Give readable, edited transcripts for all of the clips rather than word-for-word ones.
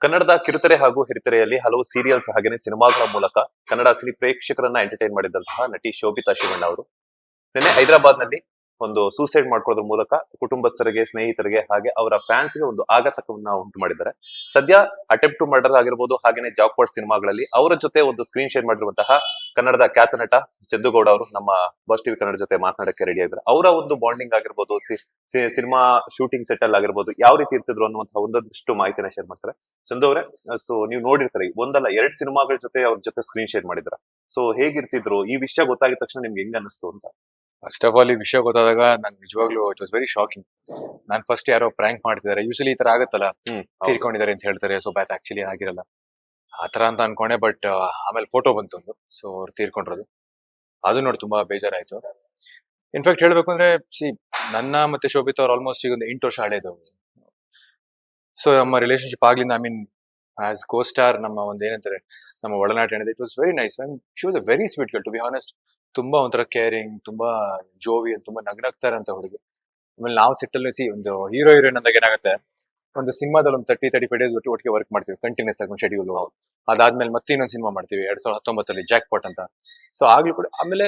ಕನ್ನಡದ ಕಿರುತೆರೆ ಹಾಗೂ ಹಿರಿತೆರೆಯಲ್ಲಿ ಹಲವು ಸೀರಿಯಲ್ಸ್ ಹಾಗೆಯೇ ಸಿನಿಮಾಗಳ ಮೂಲಕ ಕನ್ನಡ ಸಿನಿ ಪ್ರೇಕ್ಷಕರನ್ನ ಎಂಟರ್ಟೈನ್ ಮಾಡಿದಂತಹ ನಟಿ ಶೋಭಿತಾ ಶಿವಣ್ಣ ಅವರು ನಿನ್ನೆ ಹೈದರಾಬಾದ್ ನಲ್ಲಿ ಒಂದು ಸೂಸೈಡ್ ಮಾಡ್ಕೊಳ್ಳೋದ್ರ ಮೂಲಕ ಕುಟುಂಬಸ್ಥರಿಗೆ, ಸ್ನೇಹಿತರಿಗೆ ಹಾಗೆ ಅವರ ಫ್ಯಾನ್ಸ್ ಗೆ ಒಂದು ಆಘಾತಕವನ್ನ ಉಂಟು ಮಾಡಿದ್ದಾರೆ. ಸದ್ಯ ಅಟೆಂಪ್ಟ್ ಟು ಮರ್ಡರ್ ಆಗಿರ್ಬೋದು, ಹಾಗೇನೆ ಜಾಕ್ಪಾಟ್ ಸಿನಿಮಾಗಳಲ್ಲಿ ಅವರ ಜೊತೆ ಒಂದು ಸ್ಕ್ರೀನ್ ಶೇರ್ ಮಾಡಿರುವಂತಹ ಕನ್ನಡದ ಖ್ಯಾತ ನಟ ಚಂದುಗೌಡ ಅವರು ನಮ್ಮ ಬಾಸ್ ಟಿವಿ ಕನ್ನಡ ಜೊತೆ ಮಾತನಾಡಕ್ಕೆ ರೆಡಿ ಆಗಿದ್ದಾರೆ. ಅವರ ಒಂದು ಬಾಂಡಿಂಗ್ ಆಗಿರ್ಬೋದು, ಸಿನಿಮಾ ಶೂಟಿಂಗ್ ಸೆಟ್ ಅಲ್ಲಿ ಆಗಿರ್ಬೋದು, ಯಾವ ರೀತಿ ಇರ್ತಿದ್ರು ಅನ್ನುವಂತಹ ಒಂದಷ್ಟು ಮಾಹಿತಿನ ಶೇರ್ ಮಾಡ್ತಾರೆ. ಚಂದು ಅವರೇ, ಸೊ ನೀವು ನೋಡಿರ್ತಾರೆ, ಒಂದಲ್ಲ ಎರಡು ಸಿನಿಮಾಗಳ ಜೊತೆ ಅವ್ರ ಜೊತೆ ಸ್ಕ್ರೀನ್ ಶೇರ್ ಮಾಡಿದ್ರ. ಸೊ ಹೇಗಿರ್ತಿದ್ರು, ಈ ವಿಷಯ ಗೊತ್ತಾಗಿದ ತಕ್ಷಣ ನಿಮ್ಗೆ ಹೆಂಗ್ ಅನಿಸ್ತು ಅಂತ? ಫಸ್ಟ್ ಆಫ್ ಆಲ್ ಈ ವಿಷಯ ಗೊತ್ತಾದಾಗ ನಂಗೆ ನಿಜವಾಗ್ಲೂ it was very shocking. Non first ಯಾರೋ ಪ್ರ್ಯಾಂಕ್ ಮಾಡ್ತಿದ್ದಾರೆ, ಯೂಶಲಿ ಈ ತರ ಆಗತ್ತಲ್ಲ, ತೀರ್ಕೊಂಡಿದ್ದಾರೆ ಅಂತ ಹೇಳ್ತಾರೆ, ಸೊ ಬ್ಯಾತ್ ಆಕ್ಚುಲಿ ಏನಾಗಿರಲ್ಲ ಆತರ ಅಂತ ಅನ್ಕೊಂಡೆ. ಬಟ್ ಆಮೇಲೆ ಫೋಟೋ ಬಂತು ಒಂದು, ಸೊ ಅವ್ರು ತೀರ್ಕೊಂಡಿರೋದು, ಅದು ನೋಡಿ ತುಂಬಾ ಬೇಜಾರಾಯ್ತು. ಇನ್ಫ್ಯಾಕ್ಟ್ ಹೇಳ್ಬೇಕು ಅಂದ್ರೆ, ನನ್ನ ಮತ್ತೆ ಶೋಭಿತಾ ಅವ್ರು ಆಲ್ಮೋಸ್ಟ್ ಈಗ ಒಂದು 8 ವರ್ಷ ಹಳೇದು. ಸೊ ನಮ್ಮ ರಿಲೇಶನ್ಶಿಪ್ ಆಗ್ಲಿಂದ, I mean as co star, ನಮ್ಮ ಒಂದು ಏನಂತಾರೆ, ನಮ್ಮ ಒಡನಾಟ ಏನಿದೆ, it was very nice. She was a very sweet girl, to be honest. ತುಂಬಾ ಒಂಥರ ಕೇರಿಂಗ್, ತುಂಬಾ ಜೋವಿ, ತುಂಬಾ ನಗ್ನಗ್ತಾರೆ ಅಂತ ಹುಡುಗಿ. ಆಮೇಲೆ ನಾವು ಸೆಟ್ಟಲ್ಲಿ ಒಂದು ಹೀರೋಯಿನ್ ಅಂದಾಗ ಏನಾಗುತ್ತೆ, ಒಂದು ಸಿನಿಮಾದಲ್ಲಿ ಒಂದು 30-35 ಡೇಸ್ ಒಟ್ಟಿಗೆ ವರ್ಕ್ ಮಾಡ್ತೀವಿ ಕಂಟಿನ್ಯೂಸ್ ಆಗಿ ಶೆಡ್ಯೂಲ್. ಅದಾದ್ಮೇಲೆ ಮತ್ತೆ ಇನ್ನೊಂದು ಸಿನಿಮಾ ಮಾಡ್ತೀವಿ 2019 ಜಾಕ್ಪಾಟ್ ಅಂತ. ಸೊ ಆಗ್ಲೂ ಕೂಡ ಆಮೇಲೆ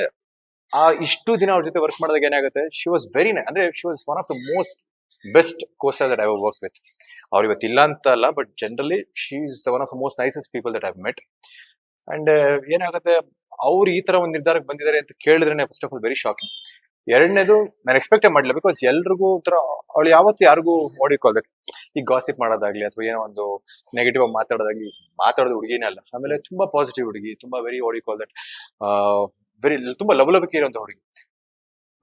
ಆ ಇಷ್ಟು ದಿನ ಅವ್ರ ಜೊತೆ ವರ್ಕ್ ಮಾಡಿದಾಗ ಏನಾಗುತ್ತೆ, ಶಿ ವಾಸ್ ವೆರಿ ನೈಸ್. ಅಂದ್ರೆ she was one of the most best co-star that I have work with. ಅವ್ರು ಇವತ್ತು ಇಲ್ಲ ಅಂತ ಅಲ್ಲ, but generally she is one of the most nicest people that I have met. And ಏನಾಗುತ್ತೆ, ಅವ್ರು ಈ ತರ ಒಂದು ನಿರ್ಧಾರಕ್ಕೆ ಬಂದಿದ್ದಾರೆ ಅಂತ ಕೇಳಿದ್ರೆ first of all very shocking. ಎರಡನೇದು, ನಾನು ಎಕ್ಸ್ಪೆಕ್ಟೇ ಮಾಡಿಲ್ಲ, ಬಿಕಾಸ್ ಎಲ್ರಿಗೂ ತರ ಅವಳು ಯಾವತ್ತು ಯಾರಿಗೂ ಓಡಿಕೊಳ್ಳೋದು, ಈ ಗಾಸಿಪ್ ಮಾಡೋದಾಗ್ಲಿ ಅಥವಾ ಏನೋ ಒಂದು ನೆಗೆಟಿವ್ ಆಗಿ ಮಾತಾಡೋದಾಗ್ಲಿ, ಮಾತಾಡೋದು ಹುಡುಗಿನೇ ಅಲ್ಲ. ಆಮೇಲೆ ತುಂಬಾ ಪಾಸಿಟಿವ್ ಹುಡುಗಿ, ತುಂಬಾ ವೆರಿ ಓಡಿಕೊಳ್ಳ ದಟ್ ವೆರಿ ತುಂಬಾ ಲವಲವಿಕೆ ಇರುವಂತ ಹುಡುಗಿ.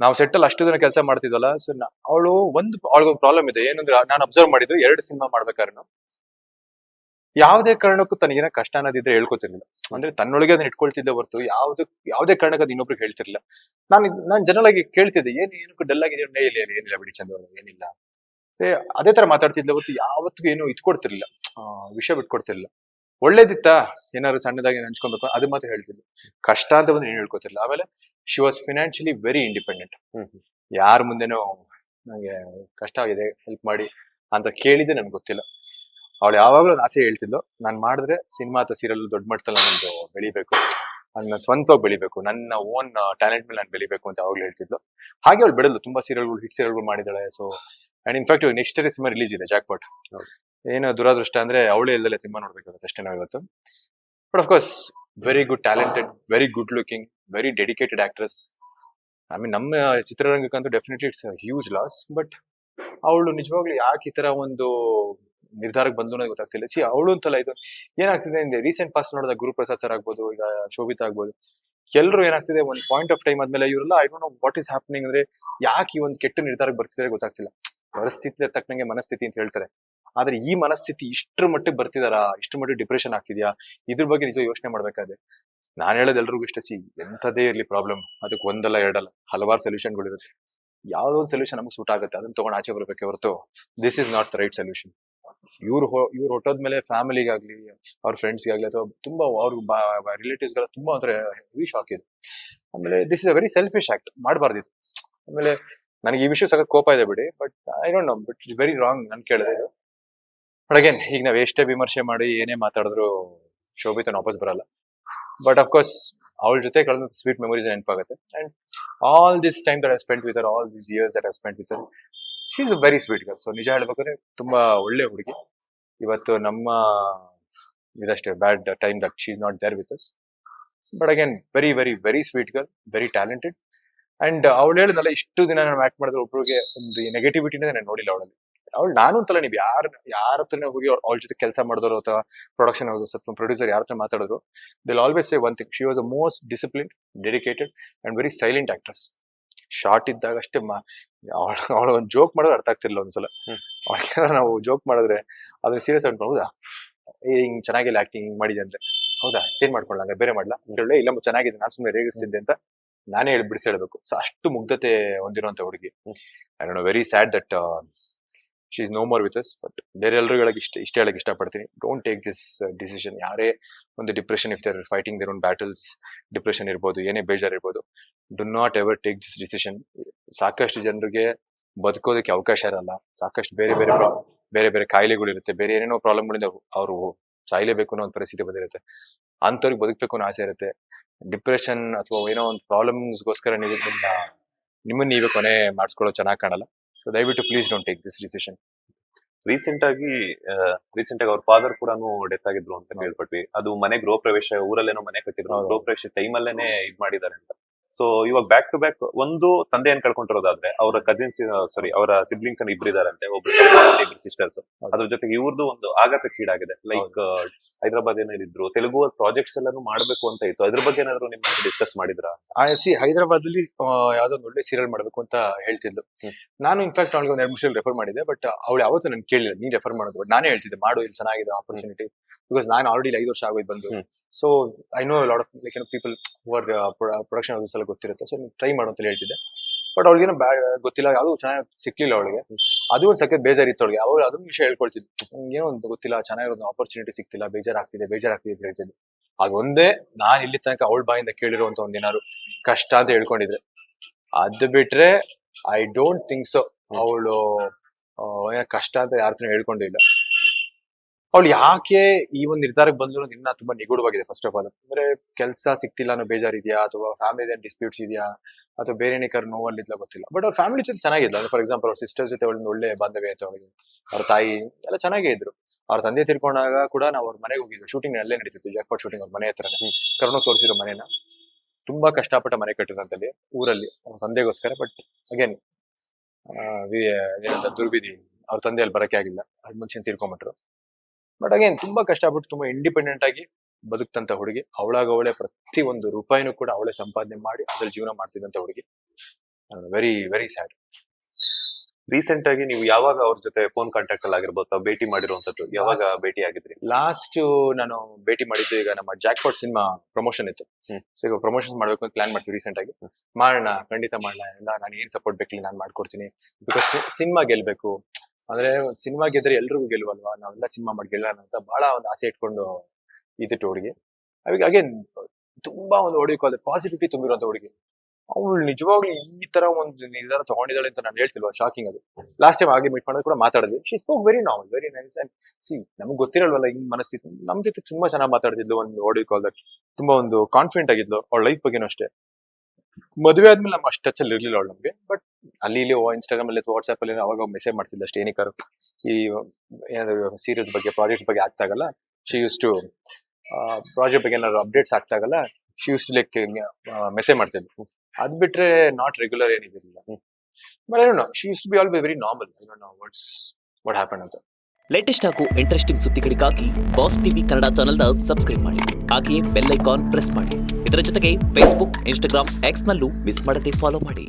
ನಾವು ಸೆಟ್ಟಲ್ಲಿ ಅಷ್ಟು ದಿನ ಕೆಲಸ ಮಾಡ್ತಿದ್ವಲ್ಲ, ಸೊ ಅವಳಿಗೊಂದು ಪ್ರಾಬ್ಲಮ್ ಇದೆ. ಏನಂದ್ರೆ, ನಾನು ಅಬ್ಸರ್ವ್ ಮಾಡಿದ್ದು 2 ಸಿನಿಮಾ ಮಾಡ್ಬೇಕಾದ್ರೆ ಯಾವುದೇ ಕಾರಣಕ್ಕೂ ತನಗೇನ ಕಷ್ಟ ಅನ್ನೋದಿದ್ರೆ ಹೇಳ್ಕೊತಿರ್ಲಿಲ್ಲ. ಅಂದ್ರೆ ತನ್ನೊಳಗೆ ಅದನ್ನ ಇಟ್ಕೊಳ್ತಿದ್ದೆ ಹೊರತು ಯಾವುದೇ ಕಾರಣಕ್ಕೆ ಅದು ಇನ್ನೊಬ್ರಿಗೆ ಹೇಳ್ತಿರ್ಲಿಲ್ಲ. ನಾನು ಜನರಲ್ ಆಗಿ ಕೇಳ್ತಿದ್ದೆ, ಏನಕ್ಕೂ ಡಲ್ ಆಗಿದೆಯೋ, ಏನಿಲ್ಲ ಬಿಡಿ ಚಂದ್ರ, ಏನಿಲ್ಲ, ಅದೇ ತರ ಮಾತಾಡ್ತಿದ್ದೆ ಹೊರತು ಯಾವತ್ತಿಗೂ ಏನು ಇಟ್ಕೊಡ್ತಿರ್ಲಿಲ್ಲ, ವಿಷಯ ಬಿಟ್ಕೊಡ್ತಿರ್ಲಿಲ್ಲ. ಒಳ್ಳೇದಿತ್ತಾ ಏನಾದ್ರು ಸಣ್ಣದಾಗಿ ಹಂಚ್ಕೊಬೇಕು, ಅದು ಮಾತ್ರ ಹೇಳ್ತಿದ್ಲು. ಕಷ್ಟ ಅಂತ ಬಂದ್ರೆ ಏನು ಹೇಳ್ಕೊತಿರ್ಲಿಲ್ಲ. ಆಮೇಲೆ she was financially very independent. ಯಾರ ಮುಂದೆನೂ ನಂಗೆ ಕಷ್ಟ ಆಗಿದೆ ಹೆಲ್ಪ್ ಮಾಡಿ ಅಂತ ಕೇಳಿದ್ರೆ ನನ್ಗೆ ಗೊತ್ತಿಲ್ಲ. ಅವಳು ಯಾವಾಗ್ಲೂ ಒಂದು ಆಸೆ ಹೇಳ್ತಿದ್ಲು, ನಾನು ಮಾಡಿದ್ರೆ ಸಿನಿಮಾ ಅಥವಾ ಸೀರಿಯಲ್ ದೊಡ್ಡ ಮಟ್ಟದಲ್ಲಿ ನಂದು ಬೆಳಿಬೇಕು, ನನ್ನ ಸ್ವಂತವಾಗಿ ಬೆಳಿಬೇಕು, ನನ್ನ ಓನ್ ಟ್ಯಾಲೆಂಟ್ ಮೇಲೆ ನಾನು ಬೆಳಿಬೇಕು ಅಂತ ಯಾವಾಗ್ಲೂ ಹೇಳ್ತಿದ್ಲು. ಹಾಗೆ ಅವಳು ಬೆಳೆದ್ಲು, ತುಂಬಾ ಹಿಟ್ ಸೀರಿಯಲ್ಗಳು ಮಾಡಿದಾಳೆ. So and in fact next cinema release ಇದೆ, ಜಾಕ್ಪಾಟ್. ಏನು ದುರಾದೃಷ್ಟ ಅಂದ್ರೆ ಅವಳೇ ಇಲ್ಲದಲ್ಲೇ ಸಿನಿಮಾ ನೋಡ್ಬೇಕಾಗುತ್ತೆ ಅಷ್ಟೇ ನಾವು ಇವತ್ತು. But of course very good talented, very good looking, very dedicated actress. I mean ನಮ್ಮ ಚಿತ್ರರಂಗಕ್ಕಂತೂ definitely it's huge loss. But ಅವಳು ನಿಜವಾಗ್ಲೂ ಯಾಕೆ ಈ ತರ ಒಂದು ನಿರ್ಧಾರಕ್ಕೆ ಬಂದು ಅನ್ನೋದು ಗೊತ್ತಾಗ್ತಿಲ್ಲ. ಅವಳು ಅಂತಲ್ಲ, ಇದು ಏನಾಗ್ತಿದೆ ರೀಸೆಂಟ್ ಪಾಸ್ಟ್ ನೋಡಿದಾಗ ಗುರುಪ್ರಸಾದ್ ಸರ್ ಆಗ್ಬೋದು, ಈಗ ಶೋಭಿತಾ ಆಗ್ಬೋದು, ಎಲ್ಲರೂ ಏನಾಗ್ತಿದೆ, ಒಂದು ಪಾಯಿಂಟ್ ಆಫ್ ಟೈಮ್ ಆದ್ಮೇಲೆ ಇವರೆಲ್ಲ I don't know what is happening, ಅಂದ್ರೆ ಯಾಕೆ ಈ ಒಂದು ಕೆಟ್ಟ ನಿರ್ಧಾರಕ್ಕೆ ಬರ್ತಿದ್ದಾರೆ ಗೊತ್ತಾಗ್ತಿಲ್ಲ. ಪರಿಸ್ಥಿತಿ ತಕ್ಕನಂಗೆ ಮನಸ್ಥಿತಿ ಅಂತ ಹೇಳ್ತಾರೆ, ಆದ್ರೆ ಈ ಮನಸ್ಥಿತಿ ಇಷ್ಟ್ರ ಮಟ್ಟಿಗೆ ಬರ್ತಿದಾರಾ, ಇಷ್ಟ್ರ ಮಟ್ಟಿಗೆ ಡಿಪ್ರೆಷನ್ ಆಗ್ತಿದ್ಯಾ, ಇದ್ರ ಬಗ್ಗೆ ನಿಜ ಯೋಚನೆ ಮಾಡ್ಬೇಕಾದ್ರೆ. ನಾನು ಹೇಳೋದು ಎಲ್ರಿಗೂ ಇಷ್ಟ, ಎಂಥದೇ ಇರ್ಲಿ ಪ್ರಾಬ್ಲಮ್, ಅದಕ್ಕೆ ಒಂದಲ್ಲ ಎರಡಲ್ಲ ಹಲವಾರು ಸೊಲ್ಯೂಷನ್ಗಳು ಇರುತ್ತೆ. ಯಾವ್ದೋ ಒಂದು ಸೊಲ್ಯೂಷನ್ ನಮಗೆ ಸೂಟ್ ಆಗುತ್ತೆ, ಅದನ್ನ ತಗೊಂಡು ಆಚೆ ಬರ್ಬೇಕೆ ಹೊರತು this is not the right solution. ಇವ್ರು ಹೊಟ್ಟೋದ್ಮೇಲೆ ಫ್ಯಾಮಿಲಿಗಾಗ್ಲಿ, ಅವ್ರ ಫ್ರೆಂಡ್ಸ್ಗಾಗ್ಲಿ, ಅಥವಾ ತುಂಬಾ ಅವ್ರ ರಿಲೇಟಿವ್ಸ್ಗೆಲ್ಲ ತುಂಬಾ ಒಂಥರ ಹೆವಿ ಶಾಕ್ ಇದೆ. ಆಮೇಲೆ this is a very selfish act, ಮಾಡಬಾರ್ದಿತ್ತು. ಆಮೇಲೆ ನನಗೆ ಈ ವಿಷಯ ಸಖತ್ ಕೋಪ ಇದೆ ಬಿಡಿ, but I don't know, but it's very wrong ನನ್ ಕೇಳಿದೆ. ಬಟ್ ಅಗೇನ್, ಈಗ ನಾವ್ ಎಷ್ಟೇ ವಿಮರ್ಶೆ ಮಾಡಿ ಏನೇ ಮಾತಾಡಿದ್ರು ಶೋಭಿತನ ವಾಪಸ್ ಬರಲ್ಲ. ಬಟ್ ಅಫ್ ಕೋರ್ಸ್ ಅವಳ ಜೊತೆ ಕಳೆದ ಸ್ವೀಟ್ ಮೆಮೊರೀಸ್ ನೆನಪಾಗುತ್ತೆ. And all this time that I spent with her, all this years that I spent with her, she is a very sweet girl. So ನಿಜ ಹೇಳ್ಬೇಕಾದ್ರೆ ತುಂಬಾ ಒಳ್ಳೆ ಹುಡುಗಿ. ಇವತ್ತು ನಮ್ಮ ಇದಷ್ಟೇ bad time that she is not there with us. But again very very very sweet girl, very talented. And ಅವಳು ಹೇಳಿದ್ನಲ್ಲ, ಇಷ್ಟು ದಿನ ನಾನು ಆಕ್ಟ್ ಮಾಡಿದ್ರೆ ಒಬ್ರಿಗೆ ಒಂದು ನೆಗೆಟಿವಿಟಿನೇ ನಾನು ನೋಡಿಲ್ಲ ಅವಳಲ್ಲಿ. ನಾನು ಅಂತಲ್ಲ, ನೀವು ಯಾರ ಹತ್ರನೇ ಹೋಗಿ ಅವಳ ಜೊತೆ ಕೆಲಸ ಮಾಡಿದ್ರು ಅಥವಾ ಪ್ರೊಡಕ್ಷನ್ ಹೌಸಸ್ ಅಥವಾ ಪ್ರೊಡ್ಯೂಸರ್ ಯಾರ ಹತ್ರ ಮಾತಾಡಿದ್ರು, ದಿಲ್ always say one thing, she was a most disciplined, dedicated and very silent actress. Short ಇದ್ದಾಗ ಅಷ್ಟೇ ಅವಳ ಒಂದು ಜೋಕ್ ಮಾಡಿದ್ರೆ ಅರ್ಥ ಆಗ್ತಿರ್ಲಿಲ್ಲ ಒಂದ್ಸಲ. ಅವಳಿಗೆ ನಾವು ಜೋಕ್ ಮಾಡಿದ್ರೆ ಅದನ್ನ ಸೀರಿಯಸ್ ಅನ್ಕೊಂಡು, ಹೌದಾ ಹಿಂಗ್ ಚೆನ್ನಾಗಿಲ್ಲ ಆಕ್ಟಿಂಗ್ ಹಿಂಗ್ ಮಾಡಿದೆ ಅಂದ್ರೆ, ಹೌದಾ ಚೇಂಜ್ ಮಾಡ್ಕೊಳ್ಳ, ಬೇರೆ ಮಾಡ್ಲಾ ಹೇಳಿ, ಇಲ್ಲ ಚೆನ್ನಾಗಿದೆ, ನಾನು ಸುಮ್ಮನೆ ರೇಗಿಸ್ತಿದ್ದೆ ಅಂತ ನಾನೇ ಬಿಡಿಸಿ ಹೇಳ್ಬೇಕು. ಸೊ ಅಷ್ಟು ಮುಗ್ಧತೆ ಹೊಂದಿರುವಂತ ಹುಡುಗಿ. I don't know, very sad that she is no more with us. But ಬೇರೆ ಎಲ್ರಿಗಳಿಗೆ ಇಷ್ಟ ಹೇಳಕ್ ಇಷ್ಟಪಡ್ತೀನಿ, ಡೋಂಟ್ ಟೇಕ್ ದಿಸ್ ಡಿಸಿಷನ್. ಯಾರೇ ಒಂದು depression, if they're fighting their own battles, depression ಇರ್ಬೋದು, ಏನೇ ಬೇಜಾರ್ ಇರ್ಬೋದು, do not ever take this decision. ಸಾಕಷ್ಟು ಜನರಿಗೆ ಬದುಕೋದಕ್ಕೆ ಅವಕಾಶ ಇರಲ್ಲ, ಸಾಕಷ್ಟು ಬೇರೆ ಬೇರೆ ಬೇರೆ ಬೇರೆ ಕಾಯಿಲೆಗಳಿರುತ್ತೆ, ಬೇರೆ ಏನೇನೋ ಪ್ರಾಬ್ಲಮ್ಗಳಿಂದ ಅವರು ಸಾಯ್ಲೇಬೇಕು ಅನ್ನೋ ಒಂದು ಪರಿಸ್ಥಿತಿ ಬಂದಿರುತ್ತೆ. ಅಂಥವ್ರಿಗೆ ಬದುಕಬೇಕು ಅನ್ನೋ ಆಸೆ ಇರುತ್ತೆ. ಡಿಪ್ರೆಷನ್ ಅಥವಾ ಏನೋ ಒಂದು ಪ್ರಾಬ್ಲಮ್ಸ್ಗೋಸ್ಕರ ನೀವು ನಿಮ್ಮನ್ನ ನೀವೇ ಕೊನೆ ಮಾಡಿಸ್ಕೊಳ್ಳೋ ಚೆನ್ನಾಗಿ ಕಾಣಲ್ಲ. ಸೊ ದಯವಿಟ್ಟು please don't take this decision. Recent ಆಗಿ ಅವ್ರ ಫಾದರ್ ಕೂಡ ಡೆತ್ ಆಗಿದ್ರು ಅಂತ ಕೇಳ್ಪಟ್ವಿ. ಅದು ಮನೆ ಗೃಹ ಪ್ರವೇಶ, ಊರಲ್ಲೇನೋ ಮನೆ ಕಟ್ಟಿದ್ರು, ಹೌದು. ಗೃಹ ಪ್ರವೇಶ ಟೈಮಲ್ಲೇನೆ ಇದ್ ಮಾಡಿದ್ದಾರೆ ಅಂತ. ಸೊ ಇವಾಗ ಬ್ಯಾಕ್ ಟು ಬ್ಯಾಕ್ ಒಂದು ತಂದೆಯನ್ನು ಕಳ್ಕೊಂಡಿರೋದಾದ್ರೆ ಅವರ ಕಸಿನ್ಸ್ ಅವರ ಸಿಬ್ಲಿಂಗ್ಸ್ ಅನ್ನು ಇಬ್ಬರಿದಾರಂತೆ, ಇಬ್ರು ಸಿಸ್ಟರ್ಸ್. ಅದ್ರ ಜೊತೆಗೆ ಇವ್ರದ್ದು ಒಂದು ಆಘಾತಕ್ಕೀಡಾಗಿದೆ. ಲೈಕ್ ಹೈದರಾಬಾದ್ ಏನಿದ್ರು ತೆಲುಗು ಪ್ರಾಜೆಕ್ಟ್ಸ್ ಎಲ್ಲಾನು ಮಾಡ್ಬೇಕು ಅಂತ ಇತ್ತು. ಅದ್ರ ಬಗ್ಗೆ ಏನಾದ್ರು ನಿಮ್ ಡಿಸ್ಕಸ್ ಮಾಡಿದ್ರ? ಹೈದರಾಬಾದ್ ಅಲ್ಲಿ ಯಾವ್ದೋ ಒಂದು ಒಳ್ಳೆ ಸೀರಿಯಲ್ ಮಾಡ್ಬೇಕು ಅಂತ ಹೇಳ್ತಿದ್ಲು. ನಾನು ಇನ್ಫ್ಯಾಕ್ಟ್ ಅವ್ಳಿಗೆ ಒಂದು 2 ಮೂರು ರೆಫರ್ ಮಾಡಿದ್ದೆ, ಬಟ್ ಅವಳು ಯಾವತ್ತೂ ನನ್ ಕೇಳಿಲ್ಲ ನೀನ್ ರೆಫರ್ ಮಾಡೋದು. ಬಟ್ ನಾನೇ ಹೇಳ್ತಿದ್ದೆ ಮಾಡು, ಇಲ್ಲಿ ಚೆನ್ನಾಗಿದೆ ಆಪರ್ಚುನಿಟಿ. ಬಿಕಾಸ್ ನಾನು ಆಲ್ರೆಡಿ 5 ವರ್ಷ ಆಗೋಯ್ತು ಬಂದು. So I know lot of like people were production houses ಎಲ್ಲ ಗೊತ್ತಿರುತ್ತೆ. ಸೊ ಟ್ರೈ ಮಾಡು ಅಂತ ಹೇಳ್ತಿದ್ದೆ. ಬಟ್ ಅವ್ಳಿಗೇನೋ ಗೊತ್ತಿಲ್ಲ, ಯಾವ್ದು ಚೆನ್ನಾಗಿ ಸಿಕ್ಲಿಲ್ಲ ಅವಳಿಗೆ. ಅದು ಒಂದು ಸಖತ್ ಬೇಜಾರಿತ್ತು ಅವಳಿಗೆ. ಅವ್ರು ಅದೊಂದು ವಿಷಯ ಹೇಳ್ಕೊಳ್ತಿದ್ಲು, ಏನೋ ಒಂದು ಗೊತ್ತಿಲ್ಲ, ಚೆನ್ನಾಗಿರೋದು ಆಪರ್ಚುನಿಟಿ ಸಿಕ್ತಿಲ್ಲ, ಬೇಜಾರಾಗ್ತಿದೆ ಅಂತ ಹೇಳ್ತಿದ್ದೆ. ಅದೊಂದೇ ನಾನ್ ಇಲ್ಲಿ ತನಕ ಅವಳ ಬಾಯಿಂದ ಕೇಳಿರುವಂತ ಒಂದೇನಾದ್ರು ಕಷ್ಟ ಅಂತ ಹೇಳ್ಕೊಂಡಿದ್ರೆ. ಅದು ಬಿಟ್ರೆ ಐ ಡೋಂಟ್ ಥಿಂಕ್ ಸೊ ಅವಳು ಕಷ್ಟ ಅಂತ ಯಾರತ್ರ ಹೇಳ್ಕೊಂಡೇ ಇಲ್ಲ. ಅವಳು ಯಾಕೆ ಈ ಒಂದು ನಿರ್ಧಾರಕ್ಕೆ ಬಂದ್ರು ಇನ್ನ ತುಂಬಾ ನಿಗೂಢವಾಗಿದೆ. ಫಸ್ಟ್ ಆಫ್ ಆಲ್ ಅಂದ್ರೆ ಕೆಲಸ ಸಿಕ್ತಿಲ್ಲ ಅನ್ನೋ ಬೇಜಾರಿದ್ಯಾ, ಅಥವಾ ಫ್ಯಾಮಿಲಿ ಡಿಸ್ಪ್ಯೂಟ್ಸ್ ಇದೆಯಾ, ಅಥವಾ ಬೇರೆ ಏನಿಕರ್ ನೋವಲ್ಲಿದ್ಲ ಗೊತ್ತಿಲ್ಲ. ಬಟ್ ಅವ್ರ ಫ್ಯಾಮಿಲಿ ಜೊತೆ ಚೆನ್ನಾಗಿದ್ಲ. ಫಾರ್ ಎಕ್ಸಾಂಪಲ್ ಅವ್ರ ಸಿಸ್ಟರ್ಸ್ ಜೊತೆ ಒಂದು ಒಳ್ಳೆ ಬಾಂಧವ್ಯ ಐತೆ ಅವಳಿಗೆ. ಅವ್ರ ತಾಯಿ ಎಲ್ಲ ಚೆನ್ನಾಗೇ ಇದ್ರು. ಅವ್ರ ತಂದೆ ತಿರ್ಕೊಂಡಾಗ ಕೂಡ ನಾವು ಅವ್ರ ಮನೆಗೆ ಹೋಗಿದ್ವಿ. ಶೂಟಿಂಗ್ ಅಲ್ಲೇ ನಡೀತಿತ್ತು, ಜಾಕ್ಪಾಟ್ ಶೂಟಿಂಗ್. ಅವ್ರ ಮನೆ ಹತ್ರನೇ ಕರ್ನೋ ತೋರಿಸಿರೋ ಮನೆನ. ತುಂಬಾ ಕಷ್ಟಪಟ್ಟ ಮನೆ ಕಟ್ಟಿದ್ರಂತಲ್ಲಿ ಊರಲ್ಲಿ ಅವ್ರ ತಂದೆಗೋಸ್ಕರ. ಬಟ್ ಅಗೇನ್ ದುರ್ವಿಧಿ, ಅವ್ರ ತಂದೆ ಅಲ್ಲಿ ಬರಕ್ಕೆ ಆಗಿಲ್ಲ, ಅದ್ ಮುಂಚೆ ತೀರ್ಕೊಂಡ್ಬಿಟ್ರು. ಬಟ್ ಅಗೇನ್ ತುಂಬಾ ಕಷ್ಟಪಟ್ಟು ತುಂಬಾ ಇಂಡಿಪೆಂಡೆಂಟ್ ಆಗಿ ಬದುಕ್ತಂತ ಹುಡುಗಿ. ಅವಳೇ ಪ್ರತಿ ಒಂದು ರೂಪಾಯಿನೂ ಕೂಡ ಅವಳೇ ಸಂಪಾದನೆ ಮಾಡಿ ಅದ್ರ ಜೀವನ ಮಾಡ್ತಿದ್ದಂತ ಹುಡುಗಿ. Very very sad. ರೀಸೆಂಟ್ ಆಗಿ ನೀವು ಯಾವಾಗ ಅವ್ರ ಜೊತೆ ಫೋನ್ ಕಾಂಟ್ಯಾಕ್ಟ್ ಅಲ್ಲಿ ಆಗಿರ್ಬೋದು, ಭೇಟಿ ಮಾಡಿರುವಂತದ್ದು ಯಾವಾಗ ಭೇಟಿ ಆಗಿದ್ರಿ? ಲಾಸ್ಟ್ ನಾನು ಭೇಟಿ ಮಾಡಿದ್ದು ಈಗ ನಮ್ಮ ಜಾಕ್ಪಾಟ್ ಸಿನಿಮಾ ಪ್ರಮೋಷನ್ ಇತ್ತು. ಸೊ ಈಗ ಪ್ರಮೋಷನ್ ಮಾಡ್ಬೇಕು ಅಂತ ಪ್ಲಾನ್ ಮಾಡ್ತೀವಿ ರೀಸೆಂಟ್ ಆಗಿ. ಮಾಡೋಣ, ಖಂಡಿತ ಮಾಡೋಣ. ಎಲ್ಲ ನಾನು ಏನ್ ಸಪೋರ್ಟ್ ಬೇಕಿಲ್ಲ ನಾನು ಮಾಡ್ಕೊಡ್ತೀನಿ. ಬಿಕಾಸ್ ಸಿನಿಮಾ ಗೆಲ್ಬೇಕು ಅಂದ್ರೆ, ಸಿನಿಮಾ ಗೆದ್ರೆ ಎಲ್ರಿಗೂ ಗೆಲ್ವಲ್ವಾ, ನಾವೆಲ್ಲ ಸಿನಿಮಾ ಮಾಡಿ ಗೆಲ್ಲೋಣ ಅಂತ ಬಹಳ ಒಂದು ಆಸೆ ಇಟ್ಕೊಂಡು ಇದ್ದಿಟ್ಟು ಹುಡುಗಿ. ಅವಾಗ ಅಗೇನ್ ತುಂಬಾ ಒಂದು ಹೊಡಿಕೋದ್ರೆ ಪಾಸಿಟಿವಿಟಿ ತುಂಬಿರುವಂತ ಹುಡುಗಿ. ಅವಳು ನಿಜವಾಗ್ಲೂ ಈ ತರ ಒಂದು ನಿರ್ಧಾರ ತಗೊಂಡಿದ್ದಾಳೆ ಅಂತ ನಾನು ಹೇಳ್ತಿಲ್ವಾ, ಶಾಕಿಂಗ್ ಅದು. ಲಾಸ್ಟ್ ಟೈಮ್ ಹಾಗೆ ಮೀಟ್ ಮಾಡೋದು ಕೂಡ ಮಾತಾಡಿದ್ವಿ. She spoke very normal, very nice. And see ನಮ್ಗೆ ಗೊತ್ತಿರಲ್ವಲ್ಲ ಹಿಂಗ್ ಮನಸ್ಥಿತಿ. ನಮ್ ಜೊತೆ ತುಂಬಾ ಚೆನ್ನಾಗಿ ಮಾತಾಡ್ತಿದ್ಲು. ಒಂದು ಹೊಡಿಕೋಲ್ ದಟ್ ತುಂಬಾ ಒಂದು ಕಾನ್ಫಿಡೆಂಟ್ ಆಗಿದ್ಲು ಅವಳ ಲೈಫ್ ಬಗ್ಗೆನೂ ಅಷ್ಟೇ. ಮದುವೆ ಆದ್ಮೇಲೆ ನಮ್ಮ ಅಷ್ಟು ಟಚ್ ಅಲ್ಲಿ ಇರ್ಲಿಲ್ಲ ಅವಳು ನಮ್ಗೆ. ಬಟ್ ಅಲ್ಲಿ ಇಲ್ಲಿ ಇನ್ಸ್ಟಾಗ್ರಾಮ್ ಅಲ್ಲಿ ವಾಟ್ಸ್ಆಪ್ ಅಲ್ಲಿ ಅವಾಗ ಮೆಸೇಜ್ ಮಾಡ್ತಿದ್ದ ಅಷ್ಟೇ. ಏನಿಕಾರು ಈ ಏನಾದ್ರು ಸೀರಿಯಸ್ ಬಗ್ಗೆ, ಪ್ರಾಜೆಕ್ಟ್ಸ್ ಬಗ್ಗೆ ಆಗ್ತಾಗಲ್ಲ, ಶಿ ಯೂಸ್ ಟು ಪ್ರಾಜೆಕ್ಟ್ ಬಗ್ಗೆ ಏನಾದ್ರು ಅಪ್ಡೇಟ್ಸ್ ಆಗ್ತಾಗಲ್ಲ, she use to like message ಮಾಡ್ತಿದ್ಲು. ಅದ್ ಬಿಟ್ರೆ ನಾಟ್ ರೆಗ್ಯುಲರ್ ಏನಿದಿಲ್ಲ. But I don't know, she use to be all be very normal. I don't know what happen ಅಂತ. ಲೇಟೆಸ್ಟ್ ಹಾಗೂ ಇಂಟ್ರೆಸ್ಟಿಂಗ್ ಸುದ್ದಿಗಳಿಗಾಗಿ ಬಾಸ್ ಟಿವಿ ಕನ್ನಡ ಚಾನೆಲ್ನ ಸಬ್ಸ್ಕ್ರೈಬ್ ಮಾಡಿ. ಹಾಗೆಯೇ ಬೆಲ್ ಐಕಾನ್ ಪ್ರೆಸ್ ಮಾಡಿ. ಇದರ ಜೊತೆಗೆ ಫೇಸ್ಬುಕ್, ಇನ್ಸ್ಟಾಗ್ರಾಮ್, ಎಕ್ಸ್ ನಲ್ಲೂ ಮಿಸ್ ಮಾಡದೆ ಫಾಲೋ ಮಾಡಿ.